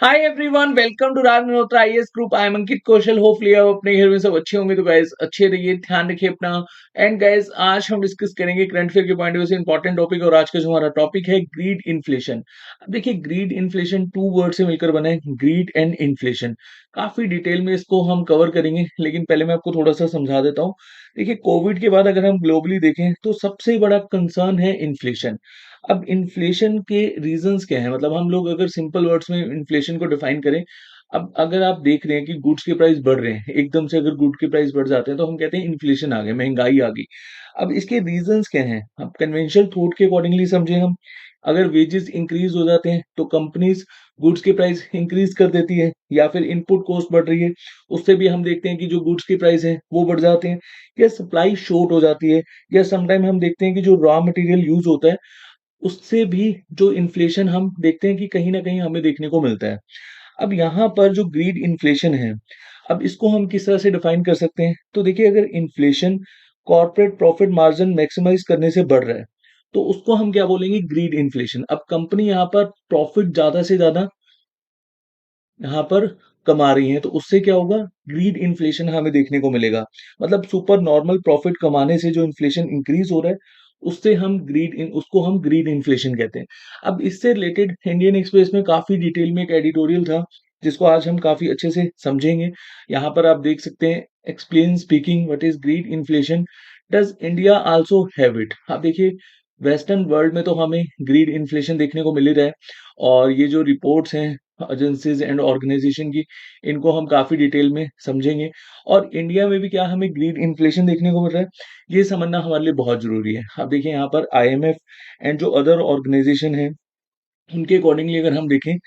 Hi everyone, welcome to Raj Malhotra IAS group. I'm Ankit Kaushal. Hopefully आप अपने घर में सब अच्छे होंगे। तो गाइस अच्छे रहिए, ध्यान रखिए अपना। एंड गाइस आज हम डिस्कस करेंगे करंट अफेयर के पॉइंट ऑफ व्यू से इंपॉर्टेंट टॉपिक। और आज का जो हमारा टॉपिक है ग्रीड इन्फ्लेशन। अब देखिए, ग्रीड इन्फ्लेशन टू वर्ड से मिलकर बना है, ग्रीड एंड इन्फ्लेशन। काफी डिटेल में इसको हम कवर करेंगे, लेकिन पहले मैं आपको थोड़ा सा समझा देता हूँ। देखिए, कोविड के बाद अगर हम ग्लोबली देखें तो सबसे बड़ा कंसर्न है इन्फ्लेशन। अब इन्फ्लेशन के रीजंस क्या हैं? मतलब हम लोग अगर सिंपल वर्ड्स में इन्फ्लेशन को डिफाइन करें, अब अगर आप देख रहे हैं कि गुड्स के प्राइस बढ़ रहे हैं, एकदम से अगर गुड के प्राइस बढ़ जाते हैं तो हम कहते हैं इन्फ्लेशन आ गया, महंगाई आ गई। अब इसके रीजंस क्या हैं? अब कन्वेंशनल थॉट के अकॉर्डिंगली समझें हम। अगर वेजेस इंक्रीज हो जाते हैं तो कंपनीज गुड्स के प्राइस इंक्रीज कर देती है, या फिर इनपुट कॉस्ट बढ़ रही है, उससे भी हम देखते हैं कि जो गुड्स के प्राइस है वो बढ़ जाते हैं। या सप्लाई शॉर्ट हो जाती है, या समटाइम हम देखते हैं कि जो रॉ मटेरियल यूज होता है उससे भी जो इन्फ्लेशन हम देखते हैं कि कहीं न कहीं हमें देखने को मिलता है। अब यहाँ पर जो ग्रीड इन्फ्लेशन है, अब इसको हम किस तरह से डिफाइन कर सकते हैं? तो देखिए, अगर inflation corporate profit margin maximise करने से बढ़ रहा है, तो उसको हम क्या बोलेंगे? Greed inflation. अब कंपनी यहाँ पर प्रॉफिट ज़्यादा से ज़्यादा यहाँ पर कमा रही हैं, तो उससे क्या होगा? ग्रीड इन्फ्लेशन हमें देखने को मिलेगा। मतलब सुपर नॉर्मल प्रॉफिट कमाने से जो इन्फ्लेशन इंक्रीज हो रहा है, उसको हम ग्रीड इन्फ्लेशन कहते हैं। अब इससे रिलेटेड इंडियन एक्सप्रेस में काफ़ी डिटेल में एक एडिटोरियल था, जिसको आज हम काफ़ी अच्छे से समझेंगे। यहाँ पर आप देख सकते हैं, explain speaking what is greed inflation, does India also have it? आप देखिए, वेस्टर्न वर्ल्ड में तो हमें ग्रीड इन्फ्लेशन देखने को मिल ही रहा है, और ये जो रिपोर्ट्स हैं एजेंसीज एंड ऑर्गेनाइजेशन की, इनको हम काफ़ी डिटेल में समझेंगे। और इंडिया में भी क्या हमें ग्रीड इन्फ्लेशन देखने को मिल रहा है, ये समझना हमारे लिए बहुत ज़रूरी है। अब देखिए, यहाँ पर आईएमएफ एंड जो अदर ऑर्गेनाइजेशन हैं, उनके अकॉर्डिंगली अगर हम देखें,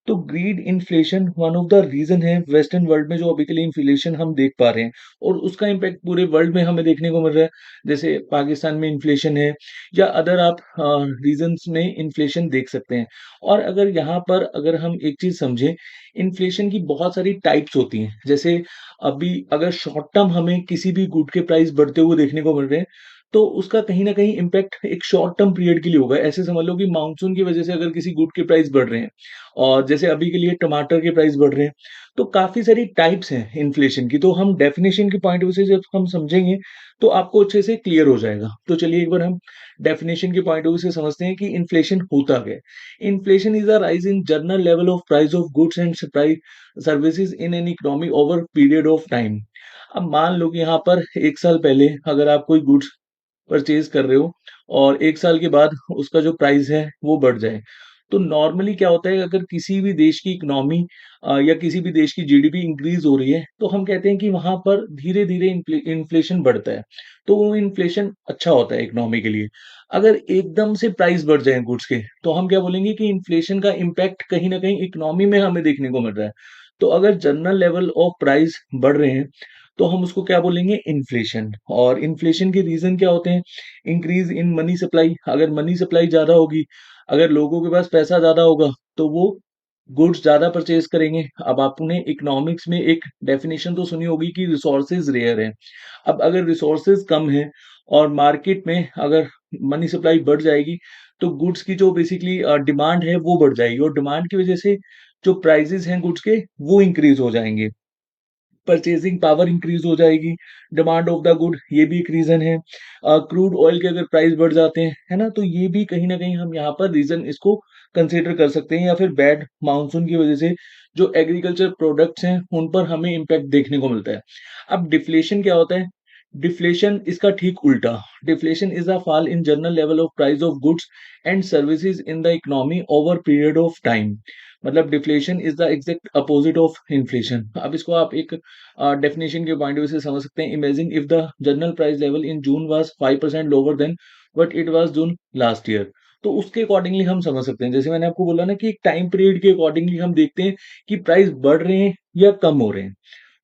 तो greed inflation one of the reason है वेस्टर्न वर्ल्ड में जो अभी के लिए इन्फ्लेशन हम देख पा रहे हैं, और उसका इम्पैक्ट पूरे वर्ल्ड में हमें देखने को मिल रहा है। जैसे पाकिस्तान में इन्फ्लेशन है, या अदर आप रीजन्स में इन्फ्लेशन देख सकते हैं। और अगर यहाँ पर अगर हम एक चीज समझें, इन्फ्लेशन की बहुत सारी टाइप्स होती हैं। जैसे अभी अगर शॉर्ट टर्म हमें किसी भी गुड के प्राइस बढ़ते हुए देखने को मिल रहे हैं, तो उसका कहीं न कहीं इम्पैक्ट एक शॉर्ट टर्म पीरियड के लिए होगा। ऐसे समझ लो कि मानसून की वजह से अगर किसी गुड के प्राइस बढ़ रहे हैं, और जैसे अभी के लिए टमाटर के प्राइस बढ़ रहे हैं, तो काफ़ी सारी टाइप्स हैं इन्फ्लेशन की। तो हम डेफिनिशन के पॉइंट ऑफ व्यू से जब हम समझेंगे, तो आपको अच्छे से क्लियर हो जाएगा। तो चलिए एक बार हम डेफिनिशन के पॉइंट ऑफ व्यू से समझते हैं कि इन्फ्लेशन होता क्या है। Inflation is a rise in general level of price of goods and supply services in an economy over period of time. अब मान लो कि यहाँ पर 1 साल पहले अगर आप कोई गुड्स परचेज़ कर रहे हो, और 1 साल के बाद उसका जो प्राइस है वो बढ़ जाए। तो नॉर्मली क्या होता है, अगर किसी भी देश की इकोनॉमी या किसी भी देश की जीडीपी इंक्रीज़ हो रही है, तो हम कहते हैं कि वहाँ पर धीरे-धीरे इन्फ्लेशन बढ़ता है। तो वो इन्फ्लेशन अच्छा होता है इकोनॉमी के लिए। अगर एकदम से प्राइस बढ़ जाएँ गुड्स के, तो हम क्या बोलेंगे कि इन्फ्लेशन का इम्पैक्ट कहीं न कहीं इकोनॉमी में हमें देखने को मिल रहा है। तो अगर जनरल लेवल ऑफ प्राइस बढ़ रहे हैं, तो हम उसको क्या बोलेंगे? इन्फ्लेशन। और इन्फ्लेशन के रीज़न क्या होते हैं? Increase in money supply. अगर मनी सप्लाई ज़्यादा होगी, अगर लोगों के पास पैसा ज़्यादा होगा, तो वो गुड्स ज़्यादा परचेज़ करेंगे। अब आपने इकोनॉमिक्स में एक डेफिनिशन तो सुनी होगी कि रिसोर्सेज़ रेयर हैं। अब अगर रिसोर्सेज़ कम हैं, और मार्केट में अगर मनी सप्लाई बढ़ जाएगी, तो गुड्स की जो बेसिकली डिमांड है वो बढ़ जाएगी, और डिमांड की वज़ह से जो प्राइसेज़ हैं गुड्स के, वो इंक्रीज़ हो जाएँगे। परचेजिंग पावर इंक्रीज हो जाएगी, डिमांड ऑफ द गुड, ये भी एक रीज़न है। क्रूड ऑयल के अगर प्राइस बढ़ जाते हैं, है ना? तो ये भी कहीं न कहीं हम यहाँ पर रीज़न इसको कंसीडर कर सकते हैं। या फिर बैड मानसून की वज़ह से जो एग्रीकल्चर प्रोडक्ट्स हैं, उन पर हमें इम्पैक्ट देखने को मिलता है। अब डिफ्लेशन क्या होता है? डिफ्लेशन इसका ठीक उल्टा। Deflation is a fall in general level of price of goods and services in the economy over period of time. मतलब deflation is the exact opposite of inflation. अब इसको आप एक डेफिनेशन के पॉइंट ऑफ व्यू से समझ सकते हैं। Imagine if the general price level in June was 5% lower than what it was June last year. तो उसके अकॉर्डिंगली हम समझ सकते हैं। जैसे मैंने आपको बोला ना कि एक टाइम पीरियड के अकॉर्डिंगली हम देखते हैं कि प्राइस बढ़ रहे हैं या कम हो रहे हैं।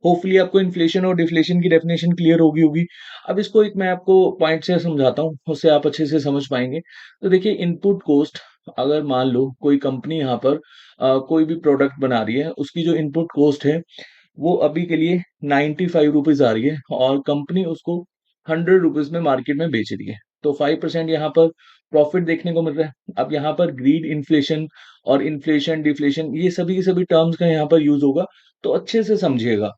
होपफुली आपको इन्फ्लेशन और डिफ्लेशन की डेफिनेशन क्लियर होगी होगी। अब इसको एक मैं आपको पॉइंट से समझाता हूँ, उससे आप अच्छे से समझ पाएँगे। तो देखिए, इनपुट कॉस्ट, अगर मान लो कोई कंपनी यहाँ पर कोई भी प्रोडक्ट बना रही है, उसकी जो इनपुट कॉस्ट है वो अभी के लिए 95 रुपीज़ आ रही है, और कंपनी उसको 100 रुपीज़ में मार्केट में बेच रही है। तो 5% यहाँ पर प्रॉफिट देखने को मिल रहा है। अब यहाँ पर ग्रीड इन्फ्लेशन और इन्फ्लेशन, डिफ्लेशन ये सभी के सभी टर्म्स का यहाँ पर यूज़ होगा, तो अच्छे से समझिएगा।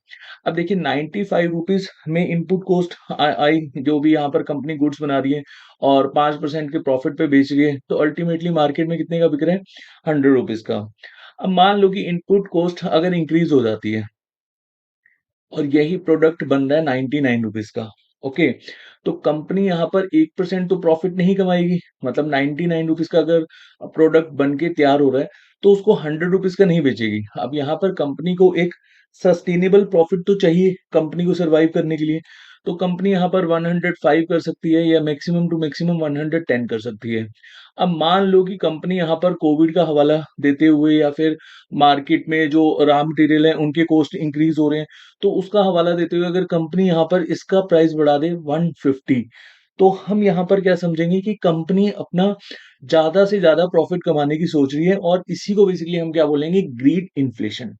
अब देखिए ₹95 में इनपुट कॉस्ट आई जो भी यहाँ पर कंपनी गुड्स बना रही है और 5% के प्रॉफिट पे बेच रही है, तो अल्टीमेटली मार्केट में कितने का बिक रहा है? ₹100 का। अब मान लो कि इनपुट कॉस्ट अगर इंक्रीज़ हो जाती है और यही प्रोडक्ट बन रहा है ₹99 का, ओके। तो कंपनी यहाँ पर 1% तो प्रॉफिट नहीं कमाएगी, मतलब ₹99 का अगर प्रोडक्ट बन के तैयार हो रहा है, तो उसको ₹100 का नहीं बेचेगी। अब यहाँ पर कंपनी को एक सस्टेनेबल प्रॉफिट तो चाहिए कंपनी को सर्वाइव करने के लिए, तो कंपनी यहाँ पर 105 कर सकती है या मैक्सिमम टू मैक्सिमम 110 कर सकती है। अब मान लो कि कंपनी यहाँ पर कोविड का हवाला देते हुए या फिर मार्केट में जो रॉ मटेरियल है उनके कॉस्ट इंक्रीज हो रहे हैं, तो उसका हवाला देते हुए अगर कंपनी यहाँ पर इसका प्राइस बढ़ा दे 150, तो हम यहाँ पर क्या समझेंगे कि कंपनी अपना ज़्यादा से ज़्यादा प्रॉफिट कमाने की सोच रही है और इसी को बेसिकली हम क्या बोलेंगे? Greed inflation.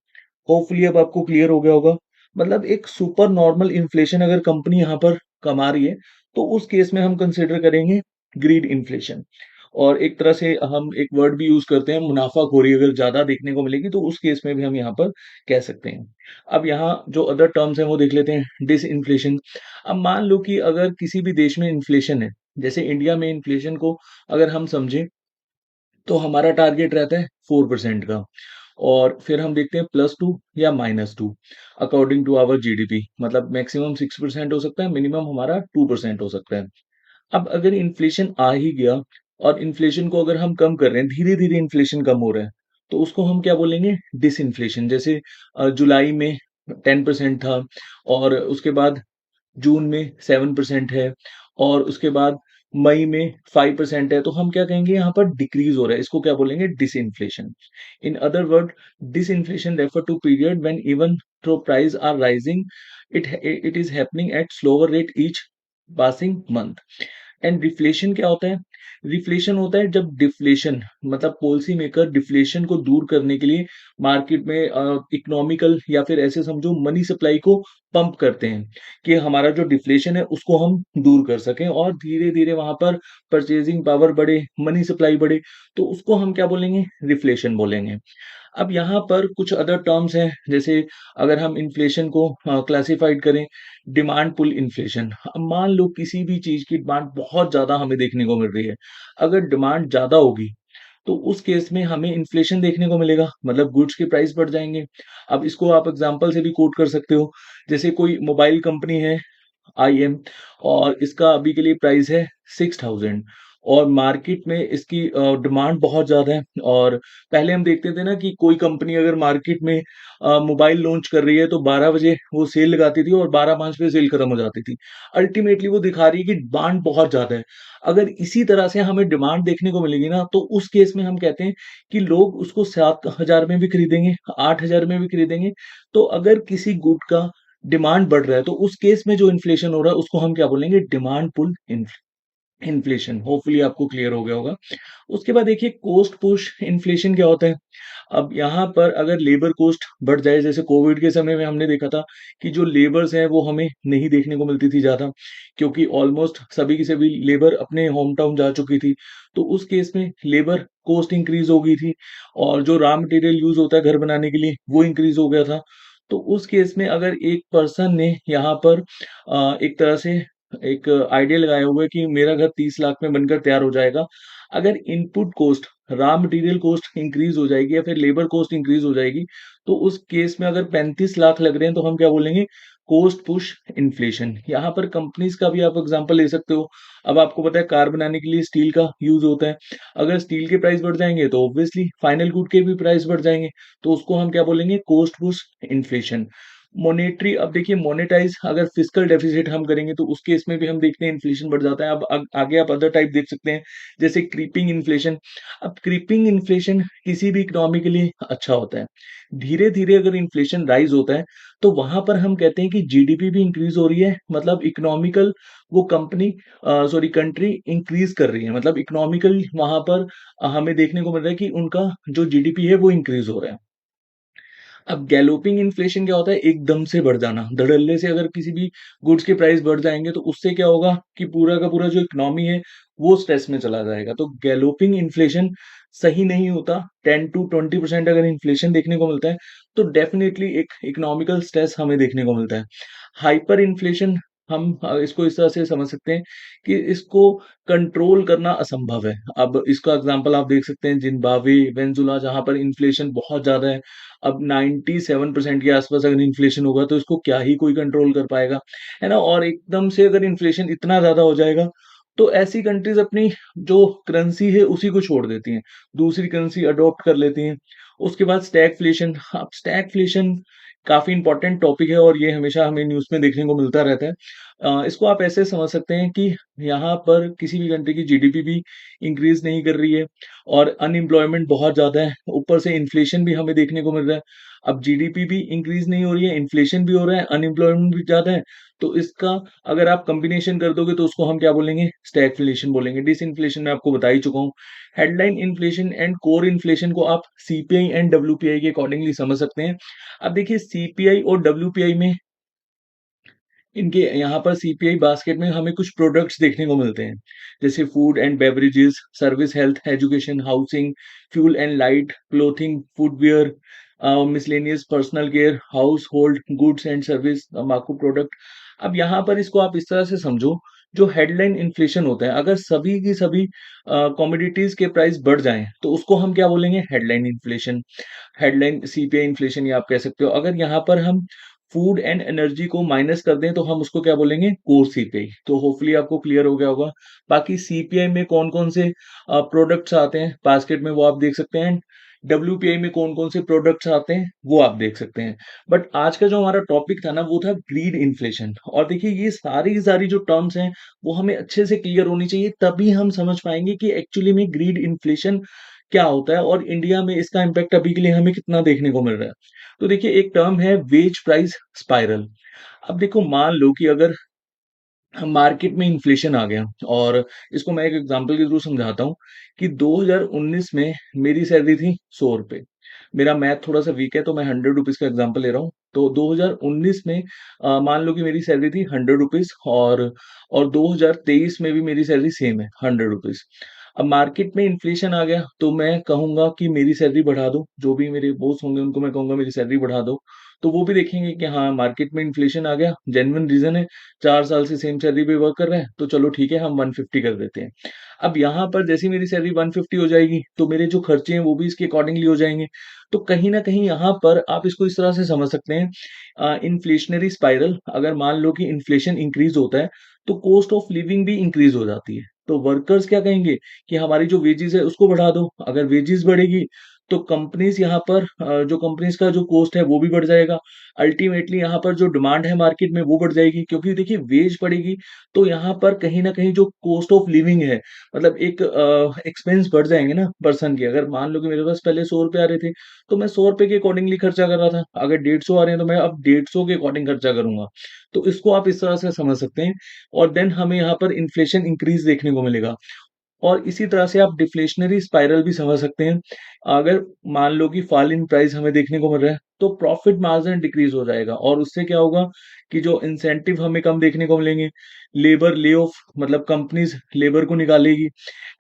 होपफुली अब आपको क्लियर हो गया होगा। मतलब एक सुपर नॉर्मल इन्फ्लेशन अगर कंपनी यहाँ पर कमा रही है, तो उस केस में हम कंसीडर करेंगे ग्रीड इन्फ्लेशन। और एक तरह से हम एक वर्ड भी यूज़ करते हैं मुनाफ़ाखोरी अगर ज़्यादा देखने को मिलेगी, तो उस केस में भी हम यहाँ पर कह सकते हैं। अब यहाँ जो अदर टर्म्स हैं वो देख लेते हैं, डिसइन्फ्लेशन। अब मान लो कि अगर किसी भी देश में इन्फ्लेशन है, जैसे इंडिया में इन्फ्लेशन को अगर हम समझें, तो हमारा टारगेट रहता है 4% का और फिर हम देखते हैं +2 या -2 अकॉर्डिंग टू आवर जीडीपी, मतलब मैक्सिमम 6% हो सकता है, मिनिमम हमारा 2% हो सकता है। अब अगर इन्फ्लेशन आ ही गया और इन्फ्लेशन को अगर हम कम कर रहे हैं, धीरे-धीरे इन्फ्लेशन कम हो रहा है, तो उसको हम क्या बोलेंगे? डिसइन्फ्लेशन। जैसे जुलाई में 10% था और उसके बाद जून में 7% है और उसके बाद मई में 5% है, तो हम क्या कहेंगे? यहाँ पर डिक्रीज़ हो रहा है, इसको क्या बोलेंगे? Disinflation. In other word, disinflation refer to period when even though price are rising, it is happening at slower rate each passing month. And reflation क्या होता है? रिफ्लेशन होता है जब डिफ्लेशन, मतलब पॉलिसी मेकर डिफ्लेशन को दूर करने के लिए मार्केट में इकोनॉमिकल या फिर ऐसे समझो मनी सप्लाई को पंप करते हैं कि हमारा जो डिफ्लेशन है उसको हम दूर कर सकें और धीरे-धीरे वहाँ पर परचेजिंग पावर बढ़े, मनी सप्लाई बढ़े, तो उसको हम क्या बोलेंगे? रिफ्लेशन बोलेंगे। अब यहाँ पर कुछ अदर टर्म्स हैं, जैसे अगर हम इन्फ्लेशन को क्लासिफाइड करें, डिमांड पुल इन्फ्लेशन। अब मान लो किसी भी चीज़ की डिमांड बहुत ज़्यादा हमें देखने को मिल रही है। अगर डिमांड ज़्यादा होगी, तो उस केस में हमें इन्फ्लेशन देखने को मिलेगा, मतलब गुड्स के प्राइस बढ़ जाएँगे। अब इसको आप एग्ज़ाम्पल से भी कोट कर सकते हो, जैसे कोई मोबाइल कंपनी है आईएम और इसका अभी के लिए प्राइस है 6000 और मार्केट में इसकी डिमांड बहुत ज़्यादा है और पहले हम देखते थे ना कि कोई कंपनी अगर मार्केट में मोबाइल लॉन्च कर रही है तो 12 बजे वो सेल लगाती थी और 12:05 पे सेल खत्म हो जाती थी। अल्टीमेटली वो दिखा रही है कि डिमांड बहुत ज़्यादा है। अगर इसी तरह से हमें डिमांड देखने को मिलेगी ना, तो उस केस में हम कहते हैं कि लोग उसको 7000 में भी खरीदेंगे, 8000 में भी खरीदेंगे। तो अगर किसी गुड का डिमांड बढ़ रहा है, तो उस केस में जो इन्फ्लेशन हो रहा है, उसको हम क्या बोलेंगे? Demand pull inflation. होपफुली आपको क्लियर हो गया होगा। उसके बाद देखिए कॉस्ट पुश इन्फ्लेशन क्या होता है? अब यहाँ पर अगर लेबर कॉस्ट बढ़ जाए, जैसे कोविड के समय में हमने देखा था कि जो लेबर्स हैं, वो हमें नहीं देखने को मिलती थी ज़्यादा, क्योंकि ऑलमोस्ट सभी की सभी लेबर अपने होम टाउन जा चुकी थी। तो उस केस में लेबर कॉस्ट इंक्रीज़ हो गई थी और जो रॉ मटेरियल यूज़ होता है घर बनाने के लिए, वो इंक्रीज़ हो गया था। तो उस केस में अगर एक पर्सन ने यहाँ पर एक तरह से एक आइडिया लगाया हुआ है कि मेरा घर 30 लाख में बनकर तैयार हो जाएगा। अगर input cost, raw material cost increase हो जाएगी या फिर लेबर कॉस्ट इंक्रीज़ हो जाएगी, तो उस केस में अगर 35 लाख लग रहे हैं, तो हम क्या बोलेंगे? Cost push inflation. यहाँ पर कंपनीज़ का भी आप एग्ज़ाम्पल ले सकते हो। अब आपको पता है कार बनाने के लिए स्टील का यूज़ होता है। अगर स्टील के प्राइस बढ़ जाएँगे, तो ऑब्वियसली फाइनल गुड के भी प्राइस बढ़ जाएँगे। तो उसको हम क्या बोलेंगे? Cost push inflation. मॉनेटरी, अब देखिए मोनेटाइज़ अगर फिस्कल डेफिसिट हम करेंगे, तो उस केस में भी हम देखते हैं इन्फ्लेशन बढ़ जाता है। अब आगे आप अदर टाइप देख सकते हैं, जैसे क्रीपिंग इन्फ्लेशन। अब क्रीपिंग इन्फ्लेशन किसी भी इकोनॉमी के लिए अच्छा होता है। धीरे-धीरे अगर इन्फ्लेशन राइज़ होता है, तो वहाँ पर हम कहते हैं कि जीडीपी भी इंक्रीज़ हो रही है, मतलब इकोनॉमिकल वो कंपनी सॉरी कंट्री इंक्रीज़ कर रही है। मतलब इकोनॉमिकल वहाँ पर हमें देखने को मिल रहा है कि उनका जो जीडीपी है वो इंक्रीज़ हो रहा है। अब गैलोपिंग इन्फ्लेशन क्या होता है? एकदम से बढ़ जाना। धड़ल्ले से अगर किसी भी गुड्स के प्राइस बढ़ जाएँगे तो उससे क्या होगा कि पूरा का पूरा जो इकोनॉमी है वो स्ट्रेस में चला जाएगा। तो गैलोपिंग इन्फ्लेशन सही नहीं होता। 10 टू 20% अगर इन्फ्लेशन देखने को मिलता है तो डेफिनिटली एक इकोनॉमिकल स्ट्रेस हमें देखने को मिलता है। हाइपर इन्फ्लेशन हम इसको इस तरह से समझ सकते हैं कि इसको कंट्रोल करना असंभव है। अब इसका एग्ज़ाम्पल आप देख सकते हैं ज़िम्बाब्वे, वेनेज़ुएला जहाँ पर इन्फ्लेशन बहुत ज़्यादा है। अब 97% के आस-पास अगर इन्फ्लेशन होगा तो इसको क्या ही कोई कंट्रोल कर पाएगा, है ना? और एकदम से अगर इन्फ्लेशन इतना ज़्यादा हो जाएगा, तो ऐसी कंट्रीज़ अपनी जो करेंसी है उसी को छोड़ देती हैं, दूसरी करेंसी अडॉप्ट कर लेती हैं। उसके बाद स्टैगफ्लेशन। अब स्टैगफ्लेशन काफ़ी इम्पोर्टेंट टॉपिक है और ये हमेशा हमें न्यूज़ में देखने को मिलता रहता है। इसको आप ऐसे समझ सकते हैं कि यहाँ पर किसी भी कंट्री की जीडीपी भी इंक्रीज़ नहीं कर रही है और अनएम्प्लॉयमेंट बहुत ज़्यादा है, ऊपर से इन्फ्लेशन भी हमें देखने को मिल रहा है। अब जीडीपी भी इंक्रीज़ नहीं हो रही है, इन्फ्लेशन भी हो रहा है, अनएम्प्लॉयमेंट भी ज़्यादा है, तो इसका अगर आप कॉम्बिनेशन कर दोगे तो उसको हम क्या बोलेंगे? स्टैगफ्लेशन बोलेंगे। डिसइन्फ्लेशन मैं आपको बता ही चुका हूँ। Headline inflation and core inflation को आप सीपीआई एंड डब्ल्यूपीआई के अकॉर्डिंगली समझ सकते हैं। अब देखिए सीपीआई और डब्ल्यूपीआई में इनके यहाँ पर सीपीआई बास्केट में हमें कुछ प्रोडक्ट्स देखने को मिलते हैं, जैसे food and beverages, service, health, education, housing, fuel and light, clothing, footwear, miscellaneous, personal care, house hold goods and service, तम्बाकू प्रोडक्ट। अब यहाँ पर इसको आप इस तरह से समझो, जो हेडलाइन इन्फ्लेशन होता है, अगर सभी की सभी कमोडिटीज के प्राइस बढ़ जाएं तो उसको हम क्या बोलेंगे? Headline inflation. Headline CPI inflation ये आप कह सकते हो। अगर यहाँ पर हम फूड एंड एनर्जी को माइनस कर दें तो हम उसको क्या बोलेंगे? Core CPI. तो होपफुली आपको क्लियर हो गया होगा। बाकी सीपीआई में कौन-कौन से प्रोडक्ट्स आते हैं बास्केट में वो आप देख सकते हैं। डब्ल्यूपीआई में कौन-कौन से प्रोडक्ट्स आते हैं वो आप देख सकते हैं। बट आज का जो हमारा टॉपिक था ना वो था ग्रीड इन्फ्लेशन और देखिए ये सारी की सारी जो टर्म्स हैं वो हमें अच्छे से क्लियर होनी चाहिए तभी हम समझ पाएँगे कि एक्चुअली में ग्रीड इन्फ्लेशन क्या होता है और इंडिया में इसका इम्पैक्ट अभी के लिए हमें कितना देखने को मिल रहा है। तो देखिए एक टर्म है वेज प्राइस स्पाइरल। अब देखो मान लो कि अगर मार्केट में इन्फ्लेशन आ गया और इसको मैं एक एग्जांपल के थ्रू समझाता हूँ कि 2019 में मेरी सैलरी थी ₹100। मेरा मैथ थोड़ा-सा वीक है तो मैं ₹100 का एग्जांपल ले रहा हूँ। तो 2019 में मान लो कि मेरी सैलरी थी ₹100 और 2023 में भी मेरी सैलरी सेम है ₹100। अब मार्केट में इन्फ्लेशन आ गया तो मैं कहूँगा कि मेरी सैलरी बढ़ा दो, जो भी मेरे बॉस होंगे उनको मैं कहूँगा मेरी सैलरी बढ़ा दो। तो वो भी देखेंगे कि हाँ, मार्केट में इन्फ्लेशन आ गया, जेन्युइन रीज़न है, 4 साल से सेम सैलरी पे वर्क कर रहे हैं, तो चलो ठीक है हम 150 कर देते हैं। अब यहाँ पर जैसे ही मेरी सैलरी 150 हो जाएगी, तो मेरे जो खर्चे हैं वो भी इसके अकॉर्डिंगली हो जाएँगे। तो कहीं न कहीं यहाँ पर आप इसको इस तरह से समझ सकते हैं इन्फ्लेशनरी स्पाइरल। अगर मान लो कि इन्फ्लेशन इंक्रीज़ होता है, तो कॉस्ट ऑफ लिविंग भी इंक्रीज़ हो जाती है। तो वर्कर्स क्या कहेंगे कि हमारी जो वेजेज़ है उसको बढ़ा दो। अगर वेजेज़ बढ़ेगी, तो कंपनीज़ यहाँ पर जो कंपनीज़ का जो कॉस्ट है वो भी बढ़ जाएगा। अल्टीमेटली यहाँ पर जो डिमांड है मार्केट में वो बढ़ जाएगी क्योंकि देखिए वेज बढ़ेगी तो यहाँ पर कहीं न कहीं जो कॉस्ट ऑफ लिविंग है मतलब एक एक्सपेंस बढ़ जाएँगे ना पर्सन के। अगर मान लो कि मेरे पास पहले ₹100 आ रहे थे, तो मैं ₹100 के अकॉर्डिंगली खर्चा कर रहा था। अगर 150 आ रहे हैं तो मैं अब 150 के अकॉर्डिंग खर्चा करूँगा। तो इसको आप इस तरह से समझ सकते हैं और देन हमें यहाँ पर इन्फ्लेशन इंक्रीज़ देखने को मिलेगा। और इसी तरह से आप डिफ्लेशनरी स्पाइरल भी समझ सकते हैं। अगर मान लो कि फॉल इन प्राइस हमें देखने को मिल रहा है, तो प्रॉफिट मार्जिन डिक्रीज़ हो जाएगा और उससे क्या होगा कि जो इंसेंटिव हमें कम देखने को मिलेंगे, लेबर ले ऑफ मतलब कंपनीज़ लेबर को निकालेगी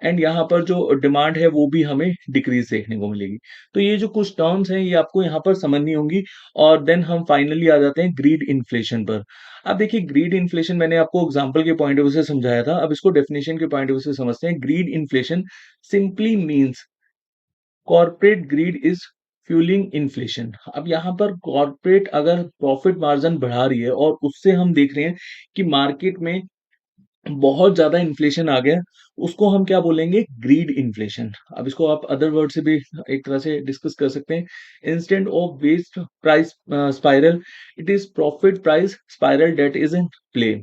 एंड यहाँ पर जो डिमांड है वो भी हमें डिक्रीज़ देखने को मिलेगी। तो ये जो कुछ टर्म्स हैं ये आपको यहाँ पर समझनी होंगी और देन हम फाइनली आ जाते हैं ग्रीड इन्फ्लेशन पर। अब देखिए ग्रीड इन्फ्लेशन मैंने आपको एग्जांपल के पॉइंट ऑफ व्यू से समझाया था। अब इसको डेफिनिशन के पॉइंट ऑफ व्यू से समझते हैं। Greed inflation simply means corporate greed is fuelling inflation. अब यहाँ पर कॉर्पोरेट अगर प्रॉफिट मार्जिन बढ़ा रही है और उससे हम देख रहे हैं कि मार्केट में बहुत ज़्यादा इन्फ्लेशन आ गया, उसको हम क्या बोलेंगे? Greed inflation. अब इसको आप अदर वर्ड से भी एक तरह से डिस्कस कर सकते हैं। Instead of waste price spiral, it is profit price spiral that is in play.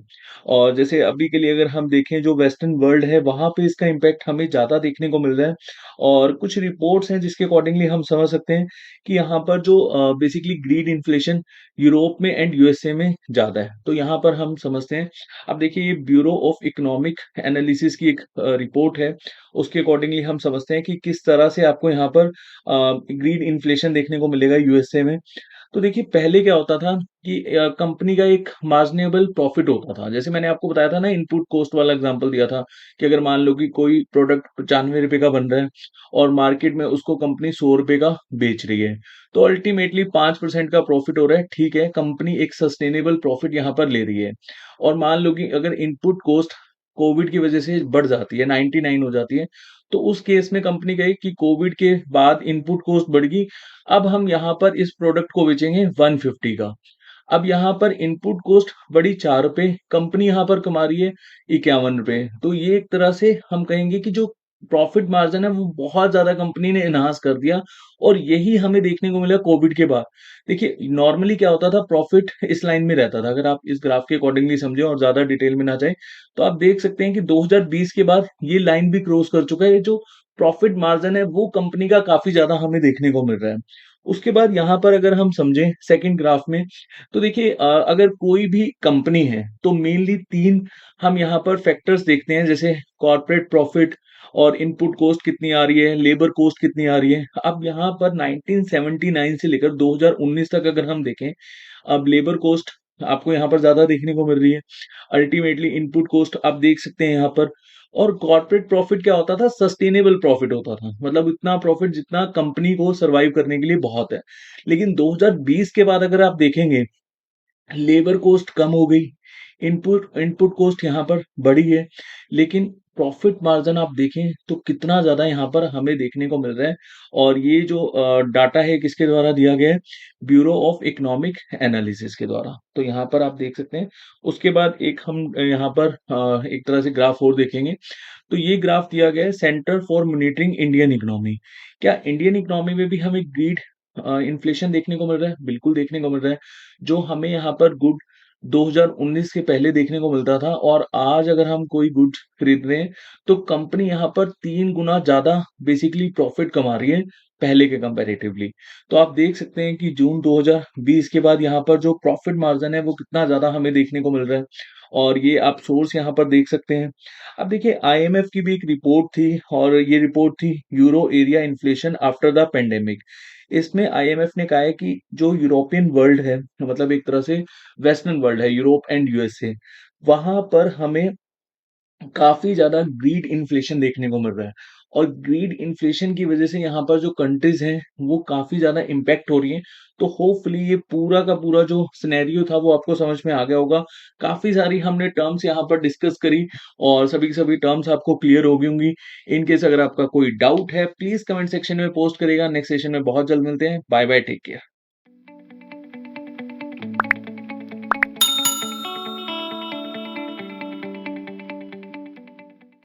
और जैसे अभी के लिए अगर हम देखें जो वेस्टर्न वर्ल्ड है, वहाँ पे इसका इम्पैक्ट हमें ज़्यादा देखने को मिल रहा है और कुछ रिपोर्ट्स हैं जिसके अकॉर्डिंगली हम समझ सकते हैं कि यहाँ पर जो बेसिकली ग्रीड इन्फ्लेशन यूरोप में एंड यूएसए में ज़्यादा है। तो यहाँ पर हम समझते हैं अब देखिए ये ब्यूरो ऑफ इकोनॉमिक एनालिसिस की एक रिपोर्ट है, उसके अकॉर्डिंगली हम समझते हैं कि किस तरह से आपको यहाँ पर ग्रीड इन्फ्लेशन देखने को मिलेगा यूएसए में। तो देखिए पहले क्या होता था कि कंपनी का एक मार्जिनेबल प्रॉफिट होता था। जैसे मैंने आपको बताया था ना, इनपुट कॉस्ट वाला एग्जांपल दिया था कि अगर मान लो कि कोई प्रोडक्ट ₹95 का बन रहा है और मार्केट में उसको कंपनी ₹100 का बेच रही है, तो अल्टीमेटली 5% का प्रॉफिट हो रहा है, ठीक है, कंपनी एक सस्टेनेबल प्रॉफिट यहाँ पर ले रही है। और मान लो कि अगर इनपुट कॉस्ट कोविड की वजह से बढ़ जाती है, 99 हो जाती है, तो उस केस में कंपनी कहे कि कोविड के बाद इनपुट कॉस्ट बढ़ गई, अब हम यहाँ पर इस प्रोडक्ट को बेचेंगे 150 का। अब यहाँ पर इनपुट कॉस्ट बढ़ी ₹4, कंपनी यहाँ पर कमा रही है ₹51। तो ये एक तरह से हम कहेंगे कि जो प्रॉफिट मार्जिन है वो बहुत ज़्यादा कंपनी ने एनहांस कर दिया, और यही हमें देखने को मिला कोविड के बाद। देखिए नॉर्मली क्या होता था, प्रॉफिट इस लाइन में रहता था। अगर आप इस ग्राफ के अकॉर्डिंगली समझें और ज़्यादा डिटेल में ना जाएँ, तो आप देख सकते हैं कि 2020 के बाद ये लाइन भी क्रॉस कर चुका है। ये जो प्रॉफिट मार्जिन है वो कंपनी का काफ़ी ज़्यादा हमें देखने को मिल रहा है। उसके बाद यहाँ पर अगर हम समझें सेकंड ग्राफ में, तो देखिए अगर कोई भी कंपनी है तो मेनली 3 हम यहाँ पर फैक्टर्स देखते हैं, जैसे कॉर्पोरेट प्रॉफिट और इनपुट कॉस्ट कितनी आ रही है, लेबर कॉस्ट कितनी आ रही है। अब यहाँ पर 1979 से लेकर 2019 तक अगर हम देखें, अब लेबर कॉस्ट आपको यहाँ पर ज़्यादा देखने को मिल रही है। अल्टीमेटली इनपुट कॉस्ट आप देख सकते हैं यहाँ पर। और कॉर्पोरेट प्रॉफिट क्या होता था, सस्टेनेबल प्रॉफिट होता था, मतलब इतना प्रॉफिट जितना कंपनी को सर्वाइव करने के लिए बहुत है। लेकिन 2020 के बाद अगर आप देखेंगे, लेबर कॉस्ट कम हो गई, इनपुट इनपुट कॉस्ट यहाँ पर बढ़ी है, लेकिन प्रॉफिट मार्जिन आप देखें तो कितना ज़्यादा यहाँ पर हमें देखने को मिल रहा है। और ये जो डाटा है किसके द्वारा दिया गया है, ब्यूरो ऑफ इकोनॉमिक एनालिसिस के द्वारा। तो यहाँ पर आप देख सकते हैं। उसके बाद एक हम यहाँ पर एक तरह से ग्राफ और देखेंगे। तो ये ग्राफ दिया गया है centre for monitoring Indian economy. क्या इंडियन इकोनॉमी में भी हमें ग्रीड इन्फ्लेशन देखने को मिल रहा है? बिल्कुल देखने को मिल रहा है। जो हमें यहाँ पर गुड 2019 के पहले देखने को मिलता था, और आज अगर हम कोई गुड्स खरीद रहे हैं, तो कंपनी यहाँ पर 3 गुना ज़्यादा बेसिकली प्रॉफिट कमा रही है पहले के कंपैरेटिवली। तो आप देख सकते हैं कि जून 2020 के बाद यहाँ पर जो प्रॉफिट मार्जिन है वो कितना ज़्यादा हमें देखने को मिल रहा है। और ये आप सोर्स यहाँ पर देख सकते हैं। अब देखिए आईएमएफ की भी एक रिपोर्ट थी, और ये रिपोर्ट थी euro area inflation after the pandemic. इसमें आईएमएफ ने कहा है कि जो यूरोपियन वर्ल्ड है, मतलब एक तरह से वेस्टर्न वर्ल्ड है, यूरोप एंड यूएसए, वहां पर हमें काफ़ी ज़्यादा ग्रीड इन्फ्लेशन देखने को मिल रहा है। और ग्रीड इन्फ्लेशन की वज़ह से यहाँ पर जो कंट्रीज़ हैं, वो काफ़ी ज़्यादा इम्पैक्ट हो रही हैं। तो होपफुली ये पूरा का पूरा जो सिनेरियो था, वो आपको समझ में आ गया होगा। काफ़ी सारी हमने टर्म्स यहाँ पर डिस्कस करी, और सभी की सभी टर्म्स आपको क्लियर हो गई होंगी। इन केस अगर आपका कोई डाउट है, प्लीज़ कमेंट सेक्शन में पोस्ट करिएगा। नेक्स्ट सेशन में बहुत जल्द मिलते हैं। Bye bye, take care.